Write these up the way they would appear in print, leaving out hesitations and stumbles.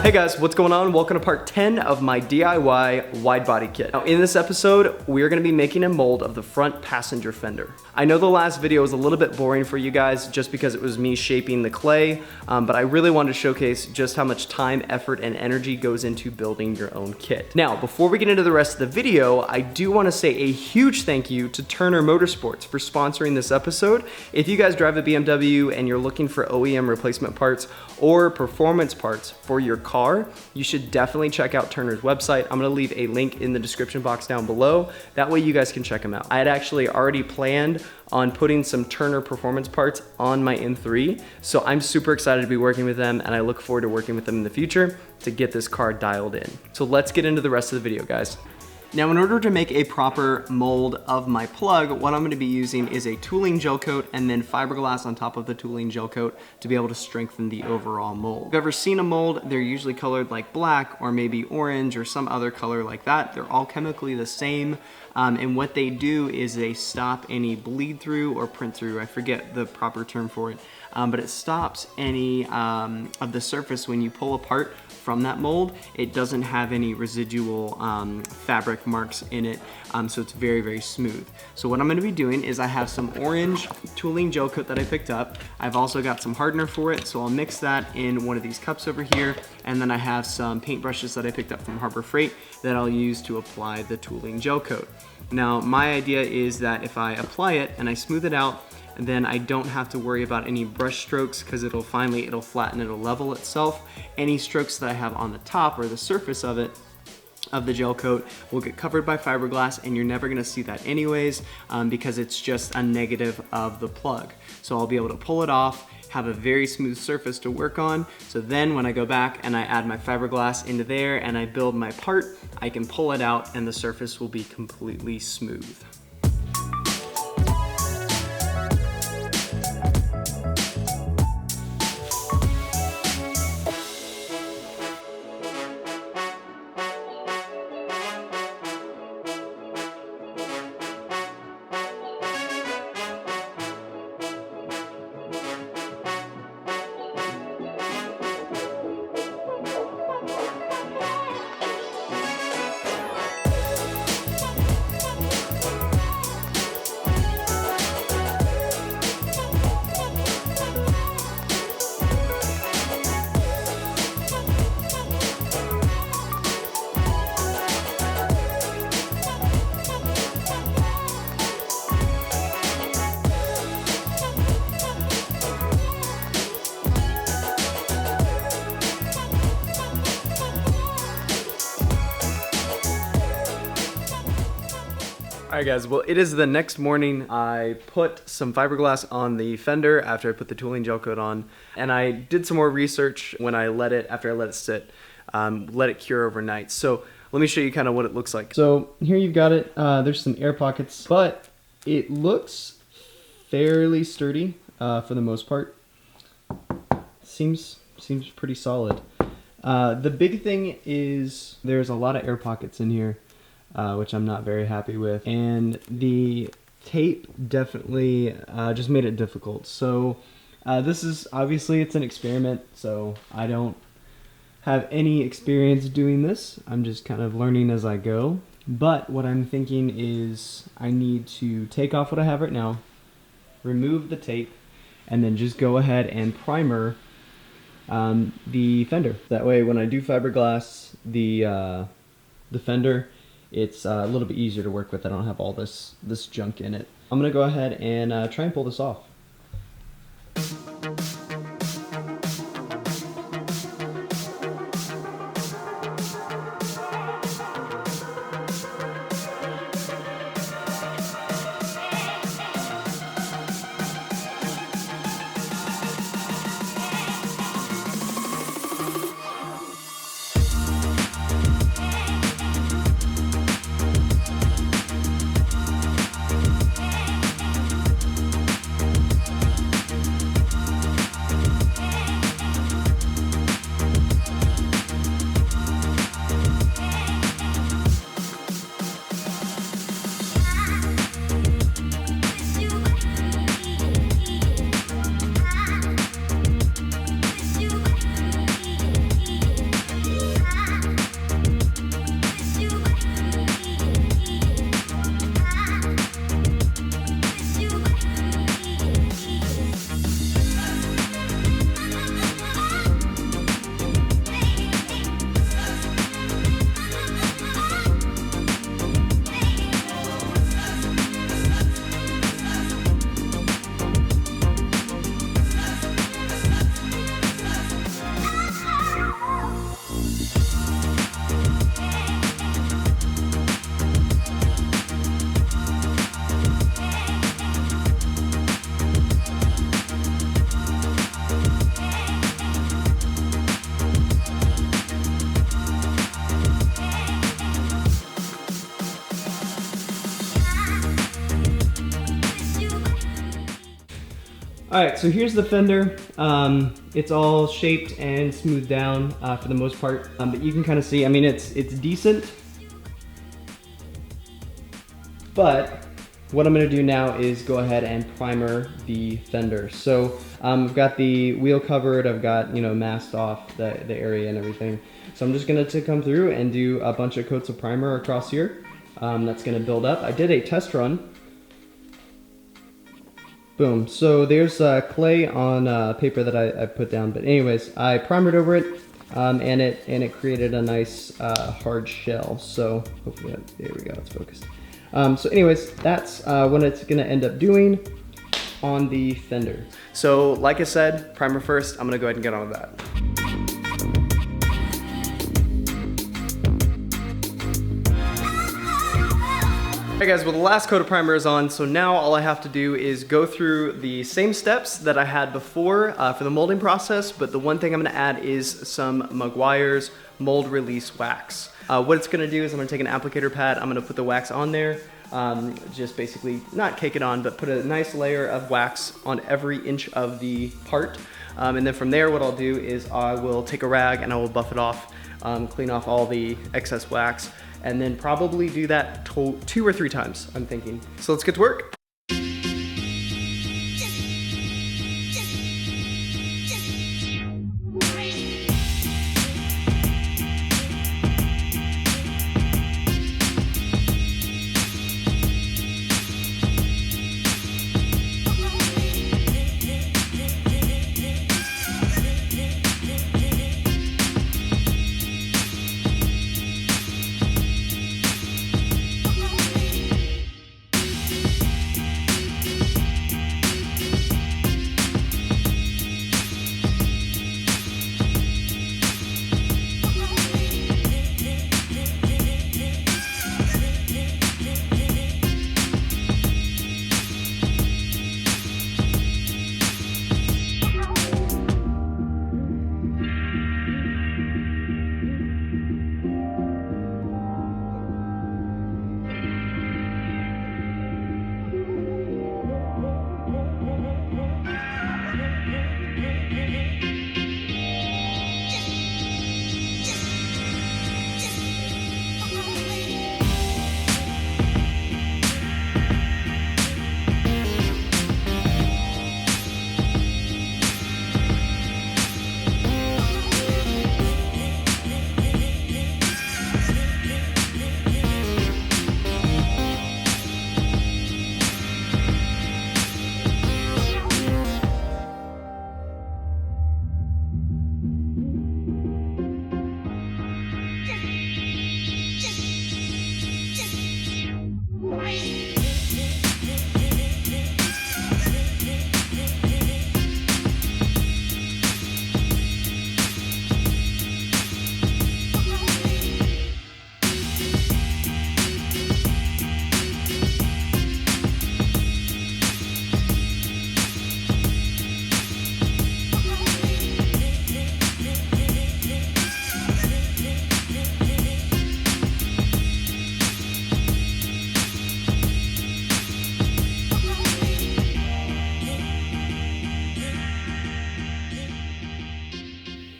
Hey guys, what's going on? Welcome to part 10 of my DIY wide body kit. Now in this episode, we're gonna be making a mold of the front passenger fender. I know the last video was a little bit boring for you guys just because it was me shaping the clay, but I really wanted to showcase just how much time, effort, and energy goes into building your own kit. Now, before we get into the rest of the video, I do wanna say a huge thank you to Turner Motorsports for sponsoring this episode. If you guys drive a BMW and you're looking for OEM replacement parts or performance parts for your car, you should definitely check out Turner's website. I'm gonna leave a link in the description box down below. That way you guys can check them out. I had actually already planned on putting some Turner performance parts on my M3, so I'm super excited to be working with them, and I look forward to working with them in the future to get this car dialed in. So let's get into the rest of the video, guys. Now, in order to make a proper mold of my plug, what I'm gonna be using is a tooling gel coat and then fiberglass on top of the tooling gel coat to be able to strengthen the overall mold. If you've ever seen a mold, they're usually colored like black or maybe orange or some other color like that. They're all chemically the same. And what they do is they stop any bleed through or print through. I forget the proper term for it. But it stops any of the surface when you pull apart from that mold. It doesn't have any residual fabric marks in it, so it's very, very smooth. So what I'm gonna be doing is I have some orange tooling gel coat that I picked up. I've also got some hardener for it, so I'll mix that in one of these cups over here, and then I have some paint brushes that I picked up from Harbor Freight that I'll use to apply the tooling gel coat. Now, my idea is that if I apply it and I smooth it out, then I don't have to worry about any brush strokes because it'll flatten, it'll level itself. Any strokes that I have on the top or the surface of it, of the gel coat, will get covered by fiberglass, and you're never gonna see that anyways because it's just a negative of the plug. So I'll be able to pull it off, have a very smooth surface to work on. So then when I go back and I add my fiberglass into there and I build my part, I can pull it out and the surface will be completely smooth. All right guys, well it is the next morning. I put some fiberglass on the fender after I put the tooling gel coat on, and I did some more research after I let it sit, let it cure overnight. So let me show you kind of what it looks like. So here you've got it, there's some air pockets, but it looks fairly sturdy for the most part. Seems pretty solid. The big thing is there's a lot of air pockets in here, which I'm not very happy with, and the tape definitely just made it difficult. So this is obviously, it's an experiment, so I don't have any experience doing this. I'm just kind of learning as I go. But what I'm thinking is I need to take off what I have right now, remove the tape, and then just go ahead and primer the fender. That way when I do fiberglass the fender, it's a little bit easier to work with. I don't have all this junk in it. I'm gonna go ahead and try and pull this off. All right, so here's the fender. It's all shaped and smoothed down for the most part, but you can kind of see, I mean, it's decent. But what I'm gonna do now is go ahead and primer the fender. So I've got the wheel covered, I've got, you know, masked off the area and everything. So I'm just gonna come through and do a bunch of coats of primer across here. That's gonna build up. I did a test run. Boom, so there's clay on paper that I put down, but anyways, I primered over it, and it created a nice hard shell. So hopefully, there we go, it's focused. So anyways, that's what it's gonna end up doing on the fender. So like I said, primer first, I'm gonna go ahead and get on with that. Alright guys, well the last coat of primer is on, so now all I have to do is go through the same steps that I had before for the molding process, but the one thing I'm gonna add is some Meguiar's mold release wax. What it's gonna do is I'm gonna take an applicator pad, I'm gonna put the wax on there, just basically not cake it on, but put a nice layer of wax on every inch of the part. And then from there, what I'll do is I will take a rag and I will buff it off, clean off all the excess wax, and then probably do that 2 or 3 times, I'm thinking. So let's get to work.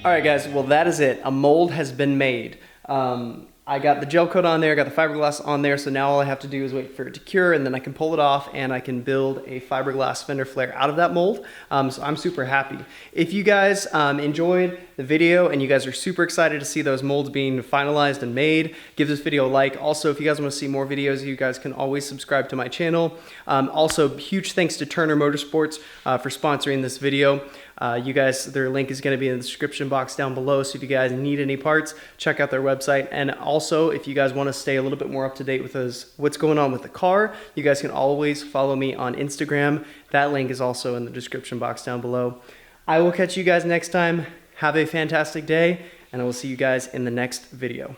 All right guys, well that is it. A mold has been made. I got the gel coat on there, got the fiberglass on there, so now all I have to do is wait for it to cure, and then I can pull it off and I can build a fiberglass fender flare out of that mold. So I'm super happy. If you guys enjoyed the video and you guys are super excited to see those molds being finalized and made, give this video a like. Also, if you guys want to see more videos, you guys can always subscribe to my channel. Also, huge thanks to Turner Motorsports for sponsoring this video. You guys, their link is going to be in the description box down below, so if you guys need any parts, check out their website. And also, if you guys want to stay a little bit more up to date with what's going on with the car, you guys can always follow me on Instagram. That link is also in the description box down below. I will catch you guys next time. Have a fantastic day, and I will see you guys in the next video.